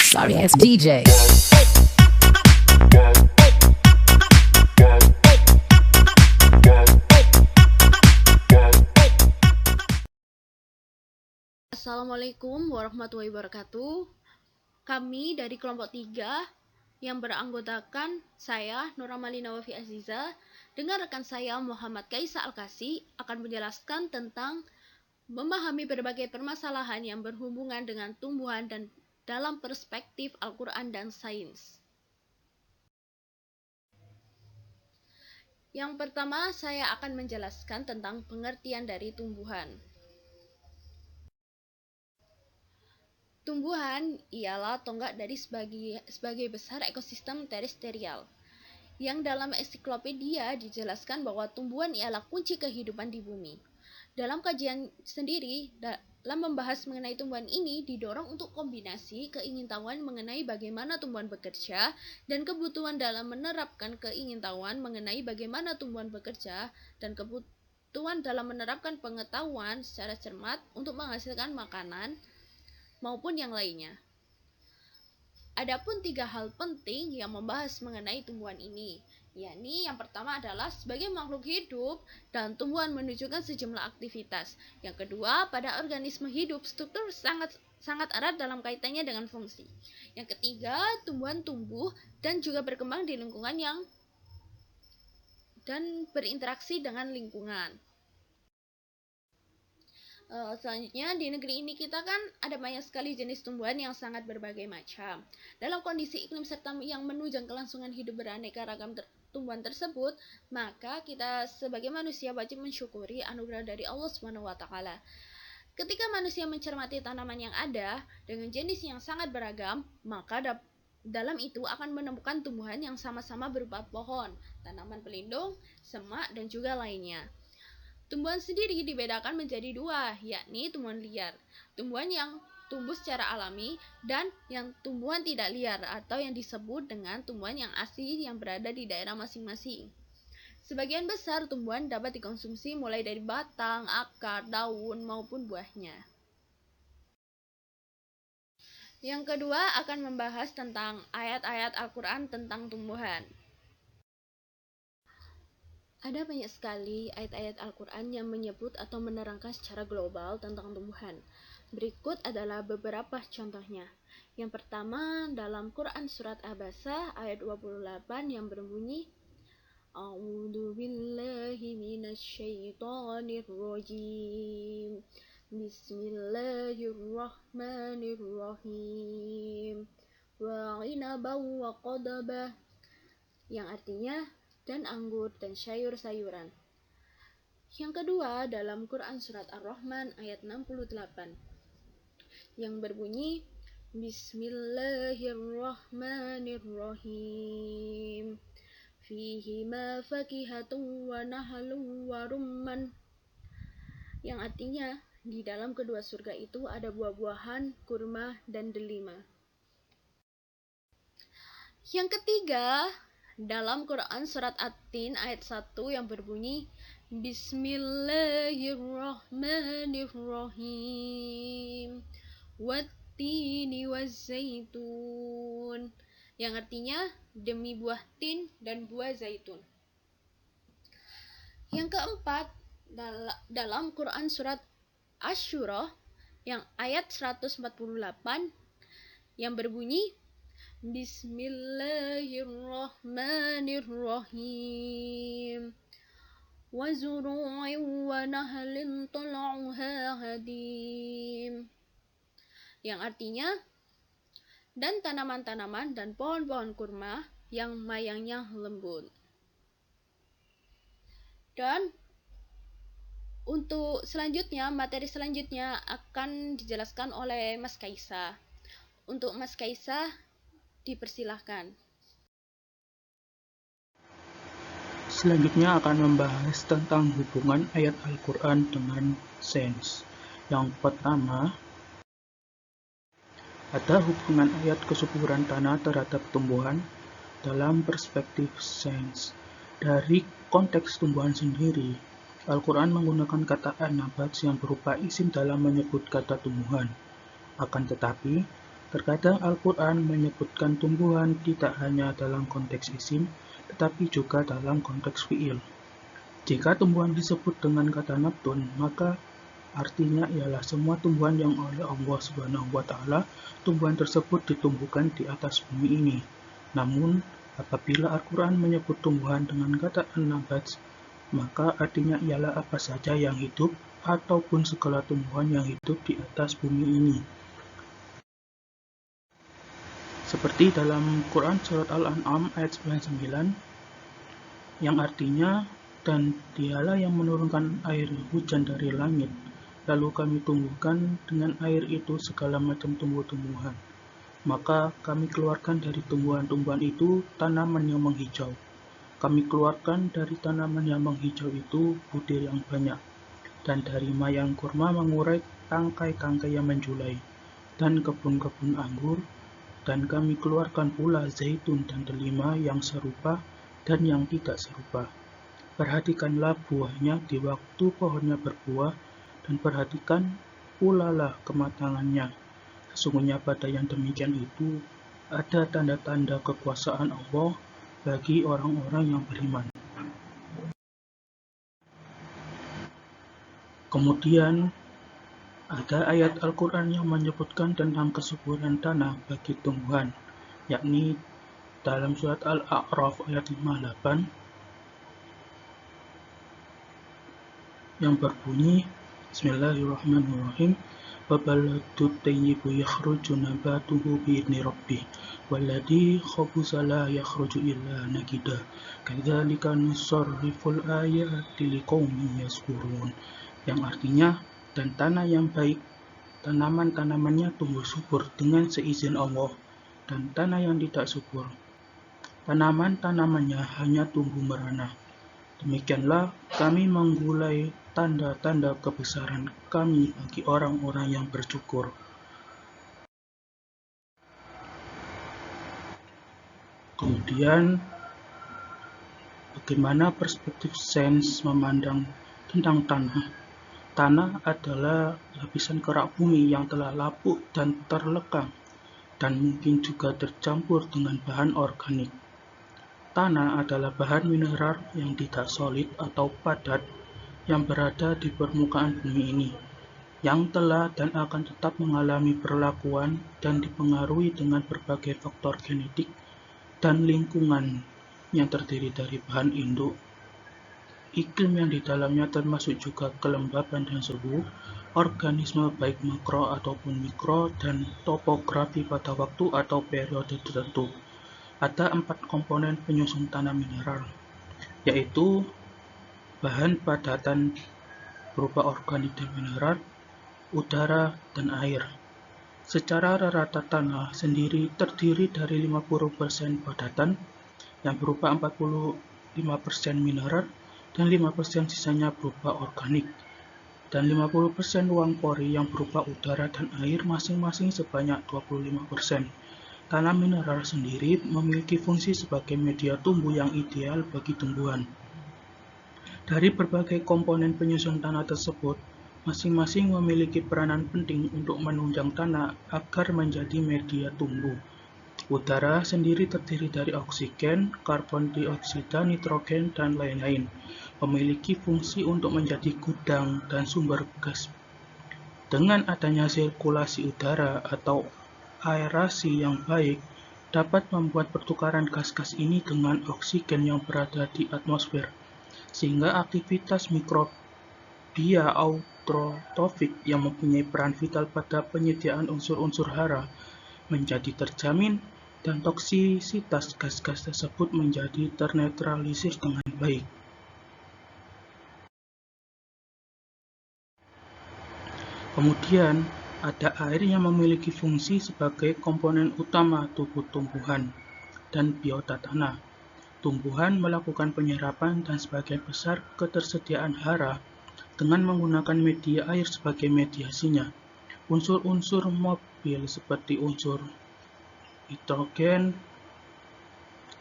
Sorry ass DJ. Assalamualaikum warahmatullahi wabarakatuh. Kami dari kelompok 3 yang beranggotakan saya Nur Amalina Wafi Aziza dengan rekan saya Muhammad Kaisa Al-Kasi akan menjelaskan tentang memahami berbagai permasalahan yang berhubungan dengan tumbuhan dan dalam perspektif Al-Quran dan sains. Yang pertama, saya akan menjelaskan tentang pengertian dari tumbuhan. Tumbuhan ialah tonggak dari sebagai besar ekosistem terestrial, yang dalam ensiklopedia dijelaskan bahwa tumbuhan ialah kunci kehidupan di bumi. Dalam kajian sendiri, dalam membahas mengenai tumbuhan ini didorong untuk kombinasi keingintahuan mengenai bagaimana tumbuhan bekerja dan kebutuhan dalam menerapkan keingintahuan mengenai bagaimana tumbuhan bekerja dan kebutuhan dalam menerapkan pengetahuan secara cermat untuk menghasilkan makanan maupun yang lainnya. Adapun 3 hal penting yang membahas mengenai tumbuhan ini, yakni yang pertama adalah sebagai makhluk hidup dan tumbuhan menunjukkan sejumlah aktivitas. Yang kedua, pada organisme hidup struktur sangat erat dalam kaitannya dengan fungsi. Yang ketiga, tumbuhan tumbuh dan juga berkembang di lingkungan dan berinteraksi dengan lingkungan. Selanjutnya, di negeri ini kita kan ada banyak sekali jenis tumbuhan yang sangat berbagai macam. Dalam kondisi iklim serta yang menunjang kelangsungan hidup beraneka ragam tumbuhan tersebut, maka kita sebagai manusia wajib mensyukuri anugerah dari Allah SWT. Ketika manusia mencermati tanaman yang ada dengan jenis yang sangat beragam, maka dalam itu akan menemukan tumbuhan yang sama-sama berupa pohon, tanaman pelindung, semak, dan juga lainnya. Tumbuhan sendiri dibedakan menjadi 2, yakni tumbuhan liar, tumbuhan yang tumbuh secara alami, dan yang tumbuhan tidak liar atau yang disebut dengan tumbuhan yang asli yang berada di daerah masing-masing. Sebagian besar tumbuhan dapat dikonsumsi mulai dari batang, akar, daun, maupun buahnya. Yang kedua akan membahas tentang ayat-ayat Al-Quran tentang tumbuhan. Ada banyak sekali ayat-ayat Al-Quran yang menyebut atau menerangkan secara global tentang tumbuhan. Berikut adalah beberapa contohnya. Yang pertama dalam Quran Surat Abasa ayat 28 yang berbunyi A'udzu billahi minasyaitonir rajim. Bismillahirrahmanirrahim. Wa 'inaban wa qadbah, yang artinya dan anggur dan sayur-sayuran. Yang kedua dalam Quran Surat Ar-Rahman ayat 68 yang berbunyi Bismillahirrahmanirrahim. Fihima fakihatun wa nahlun wa rumman, yang artinya di dalam kedua surga itu ada buah-buahan, kurma, dan delima. Yang ketiga dalam Quran Surat At-Tin ayat 1 yang berbunyi Bismillahirrahmanirrahim Wattini wazzaitun, yang artinya demi buah tin dan buah zaitun. Yang keempat dalam Quran Surat Asy-Syura yang ayat 148 yang berbunyi Bismillahirrahmanirrahim wa zuru'in wa nahlin tal'uha hadim, yang artinya dan tanaman-tanaman dan pohon-pohon kurma yang mayangnya lembut. Dan untuk materi selanjutnya akan dijelaskan oleh Mas Kaisa. Untuk Mas Kaisa dipersilahkan. Selanjutnya akan membahas tentang hubungan ayat Al-Quran dengan sains. Yang pertama, ada hubungan ayat kesuburan tanah terhadap tumbuhan dalam perspektif sains. Dari konteks tumbuhan sendiri, Al-Quran menggunakan kata an-nabat yang berupa isim dalam menyebut kata tumbuhan. Akan tetapi, Terkadang Al-Quran menyebutkan tumbuhan tidak hanya dalam konteks isim, tetapi juga dalam konteks fi'il. Jika tumbuhan disebut dengan kata nabtun, maka artinya ialah semua tumbuhan yang oleh Allah Subhanahu wa Ta'ala, tumbuhan tersebut ditumbuhkan di atas bumi ini. Namun, apabila Al-Quran menyebut tumbuhan dengan kata an-nabat, maka artinya ialah apa saja yang hidup ataupun segala tumbuhan yang hidup di atas bumi ini. Seperti dalam Quran Surat Al-An'am ayat 99, yang artinya, dan dialah yang menurunkan air hujan dari langit, lalu kami tumbuhkan dengan air itu segala macam tumbuh-tumbuhan. Maka kami keluarkan dari tumbuhan-tumbuhan itu tanaman yang menghijau. Kami keluarkan dari tanaman yang menghijau itu butir yang banyak, dan dari mayang kurma mengurai tangkai-tangkai yang menjulai, dan kebun-kebun anggur, dan kami keluarkan pula zaitun dan delima yang serupa dan yang tidak serupa. Perhatikanlah buahnya di waktu pohonnya berbuah, dan perhatikan pula lah kematangannya. Sesungguhnya pada yang demikian itu ada tanda-tanda kekuasaan Allah bagi orang-orang yang beriman. Kemudian ada ayat Al-Quran yang menyebutkan tentang kesuburan tanah bagi tumbuhan, yakni dalam surat Al-A'raf ayat 58 yang berbunyi, Bismillahirrahmanirrahim, Wabaladut tayyibu yakhruju nabatuhu bi'idni rabbih, walladhi khabusa la yakhruju illa nakida, kadzalika nusarriful ayati liqaumin yazkurun, yang artinya, dan tanah yang baik, tanaman-tanamannya tumbuh subur dengan seizin Allah, dan tanah yang tidak subur, tanaman-tanamannya hanya tumbuh merana. Demikianlah kami menggulai tanda-tanda kebesaran kami bagi orang-orang yang bersyukur. Kemudian, bagaimana perspektif sains memandang tentang tanah? Tanah adalah lapisan kerak bumi yang telah lapuk dan terlekang, dan mungkin juga tercampur dengan bahan organik. Tanah adalah bahan mineral yang tidak solid atau padat yang berada di permukaan bumi ini, yang telah dan akan tetap mengalami perlakuan dan dipengaruhi dengan berbagai faktor genetik dan lingkungan yang terdiri dari bahan induk, iklim yang di dalamnya termasuk juga kelembapan dan suhu, organisme baik makro ataupun mikro, dan topografi pada waktu atau periode tertentu. Ada 4 komponen penyusun tanah mineral, yaitu bahan padatan berupa organik dan mineral, udara, dan air. Secara rata tanah sendiri terdiri dari 50% padatan yang berupa 45% mineral dan 5% sisanya berupa organik, dan 50% ruang pori yang berupa udara dan air masing-masing sebanyak 25%. Tanah mineral sendiri memiliki fungsi sebagai media tumbuh yang ideal bagi tumbuhan. Dari berbagai komponen penyusun tanah tersebut, masing-masing memiliki peranan penting untuk menunjang tanah agar menjadi media tumbuh. Udara sendiri terdiri dari oksigen, karbon dioksida, nitrogen, dan lain-lain, memiliki fungsi untuk menjadi gudang dan sumber gas. Dengan adanya sirkulasi udara atau aerasi yang baik, dapat membuat pertukaran gas-gas ini dengan oksigen yang berada di atmosfer, sehingga aktivitas mikrobia autotrofik yang mempunyai peran vital pada penyediaan unsur-unsur hara menjadi terjamin, dan toksisitas gas-gas tersebut menjadi ternetralisir dengan baik. Kemudian, ada air yang memiliki fungsi sebagai komponen utama tubuh tumbuhan dan biota tanah. Tumbuhan melakukan penyerapan dan sebagian besar ketersediaan hara dengan menggunakan media air sebagai mediasinya. Unsur-unsur mobil seperti unsur nitrogen,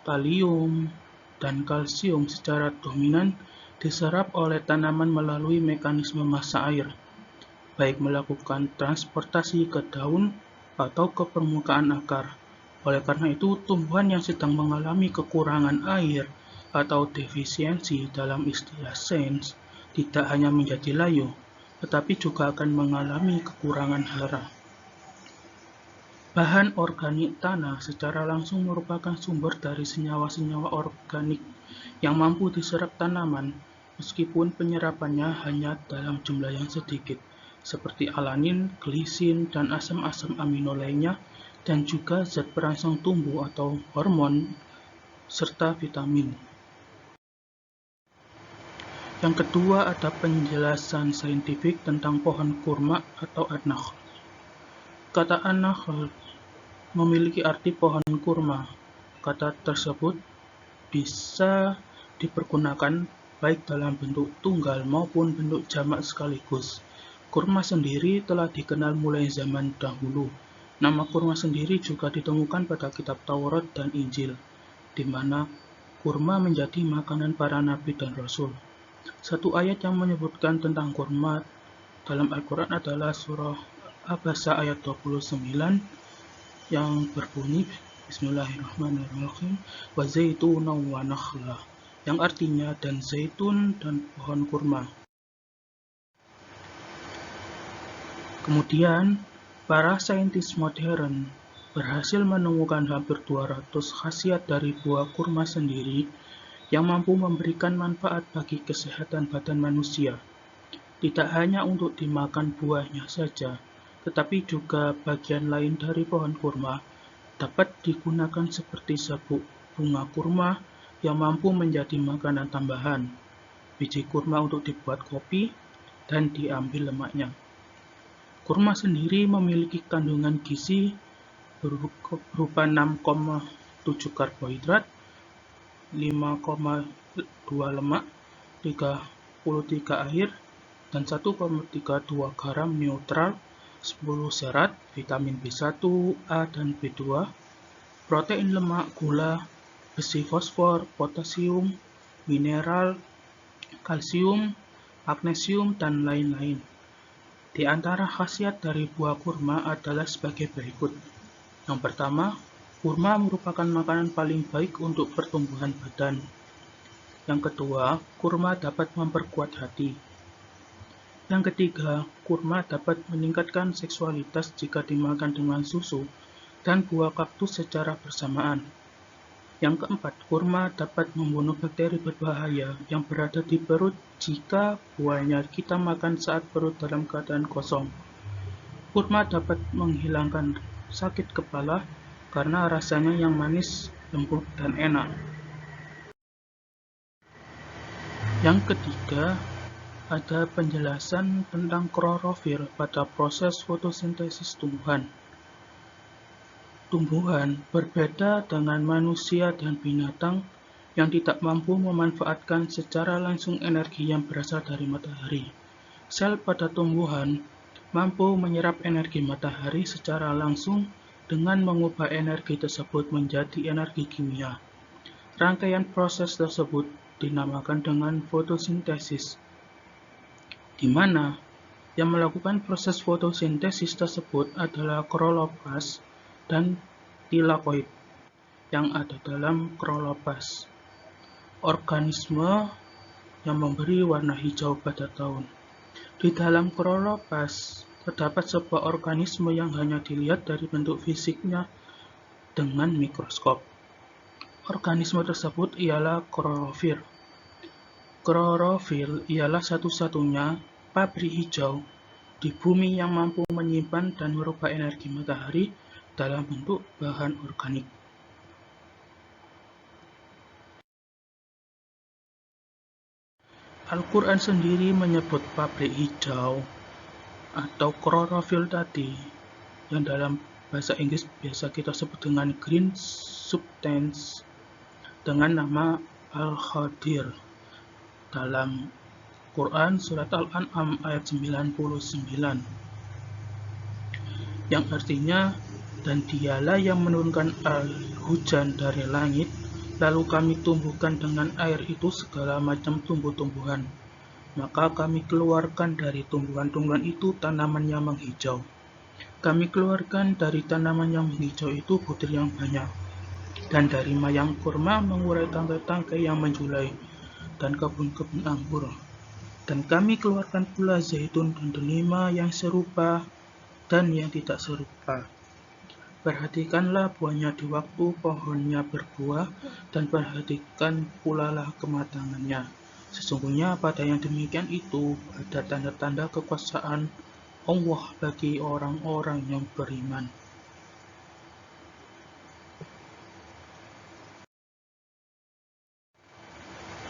kalium, dan kalsium secara dominan diserap oleh tanaman melalui mekanisme massa air, baik melakukan transportasi ke daun atau ke permukaan akar. Oleh karena itu, tumbuhan yang sedang mengalami kekurangan air atau defisiensi dalam istilah sains tidak hanya menjadi layu, tetapi juga akan mengalami kekurangan hara. Bahan organik tanah secara langsung merupakan sumber dari senyawa-senyawa organik yang mampu diserap tanaman, meskipun penyerapannya hanya dalam jumlah yang sedikit, seperti alanin, glisin, dan asam-asam amino lainnya, dan juga zat perangsang tumbuh atau hormon, serta vitamin. Yang kedua ada penjelasan saintifik tentang pohon kurma atau an-nakhl. Kata an-nakhl memiliki arti pohon kurma. Kata tersebut bisa dipergunakan baik dalam bentuk tunggal maupun bentuk jamak sekaligus. Kurma sendiri telah dikenal mulai zaman dahulu. Nama kurma sendiri juga ditemukan pada kitab Taurat dan Injil, di mana kurma menjadi makanan para nabi dan rasul. Satu ayat yang menyebutkan tentang kurma dalam Al-Quran adalah surah Abasa ayat 29 yang berbunyi Bismillahirrahmanirrahim wa zaituna wa nakhla, yang artinya dan zaitun dan pohon kurma. Kemudian para saintis modern berhasil menemukan hampir 200 khasiat dari buah kurma sendiri yang mampu memberikan manfaat bagi kesehatan badan manusia. Tidak hanya untuk dimakan buahnya saja, tetapi juga bagian lain dari pohon kurma dapat digunakan seperti sabuk bunga kurma yang mampu menjadi makanan tambahan, biji kurma untuk dibuat kopi, dan diambil lemaknya. Kurma sendiri memiliki kandungan gizi berupa 6,7 karbohidrat, 5,2 lemak, 33 air, dan 1,32 garam neutral, 10 serat, vitamin B1, A, dan B2, protein lemak, gula, besi fosfor, potasium, mineral, kalsium, magnesium, dan lain-lain. Di antara khasiat dari buah kurma adalah sebagai berikut. Yang pertama, kurma merupakan makanan paling baik untuk pertumbuhan badan. Yang kedua, kurma dapat memperkuat hati. Yang ketiga, kurma dapat meningkatkan seksualitas jika dimakan dengan susu dan buah kaktus secara bersamaan. Yang keempat, kurma dapat membunuh bakteri berbahaya yang berada di perut jika buahnya kita makan saat perut dalam keadaan kosong. Kurma dapat menghilangkan sakit kepala karena rasanya yang manis, lembut, dan enak. Yang ketiga, ada penjelasan tentang klorofil pada proses fotosintesis tumbuhan. Tumbuhan berbeda dengan manusia dan binatang yang tidak mampu memanfaatkan secara langsung energi yang berasal dari matahari. Sel pada tumbuhan mampu menyerap energi matahari secara langsung dengan mengubah energi tersebut menjadi energi kimia. Rangkaian proses tersebut dinamakan dengan fotosintesis, di mana yang melakukan proses fotosintesis tersebut adalah kloroplast dan tilakoid yang ada dalam kloroplast, organisme yang memberi warna hijau pada daun. Di dalam kloroplast terdapat sebuah organisme yang hanya dilihat dari bentuk fisiknya dengan mikroskop. Organisme tersebut ialah klorofil. Klorofil ialah satu-satunya pabrik hijau di bumi yang mampu menyimpan dan merubah energi matahari dalam bentuk bahan organik. Al-Quran sendiri menyebut pabrik hijau atau klorofil tadi, yang dalam bahasa Inggris biasa kita sebut dengan green substance, dengan nama Al-Khadir dalam Quran surat Al-An'am ayat 99, yang artinya, dan dialah yang menurunkan hujan dari langit, lalu kami tumbuhkan dengan air itu segala macam tumbuh-tumbuhan. Maka kami keluarkan dari tumbuhan-tumbuhan itu tanaman yang menghijau. Kami keluarkan dari tanaman yang menghijau itu butir yang banyak, dan dari mayang kurma mengurai tangkai-tangkai yang menjulai, dan kebun-kebun anggur. Dan kami keluarkan pula zaitun dan delima yang serupa dan yang tidak serupa. Perhatikanlah buahnya di waktu pohonnya berbuah, dan perhatikan pula lah kematangannya. Sesungguhnya pada yang demikian itu ada tanda-tanda kekuasaan Allah bagi orang-orang yang beriman.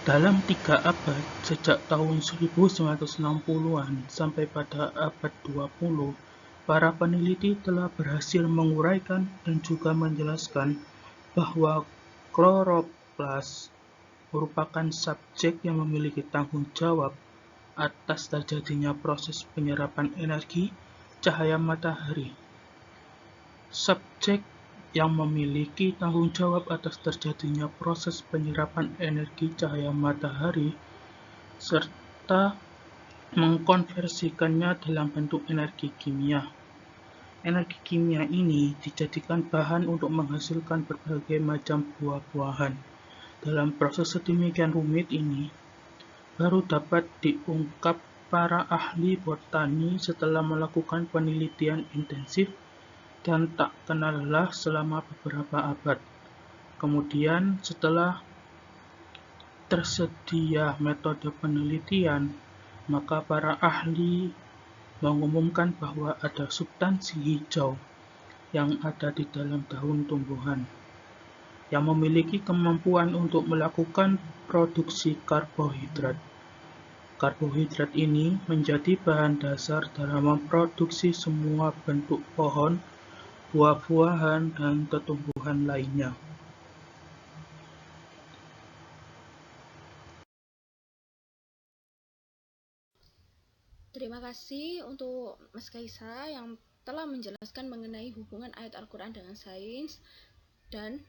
Dalam 3 abad, sejak tahun 1960-an sampai pada abad 20, para peneliti telah berhasil menguraikan dan juga menjelaskan bahwa kloroplas merupakan subjek yang memiliki tanggung jawab atas terjadinya proses penyerapan energi cahaya matahari. Subjek yang memiliki tanggung jawab atas terjadinya proses penyerapan energi cahaya matahari serta mengkonversikannya dalam bentuk energi kimia. Energi kimia ini dijadikan bahan untuk menghasilkan berbagai macam buah-buahan. Dalam proses sedemikian rumit ini, baru dapat diungkap para ahli botani setelah melakukan penelitian intensif dan tak kenal lelah selama beberapa abad. Kemudian, setelah tersedia metode penelitian, maka para ahli mengumumkan bahwa ada substansi hijau yang ada di dalam daun tumbuhan yang memiliki kemampuan untuk melakukan produksi karbohidrat. Karbohidrat ini menjadi bahan dasar dalam memproduksi semua bentuk pohon, buah-buahan, dan tumbuhan lainnya. Terima kasih untuk Mas Kaisa yang telah menjelaskan mengenai hubungan ayat Al-Quran dengan sains. Dan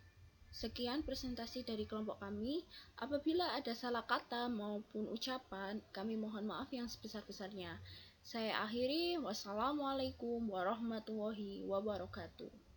sekian presentasi dari kelompok kami. Apabila ada salah kata maupun ucapan, kami mohon maaf yang sebesar-besarnya. Saya akhiri, wassalamualaikum warahmatullahi wabarakatuh.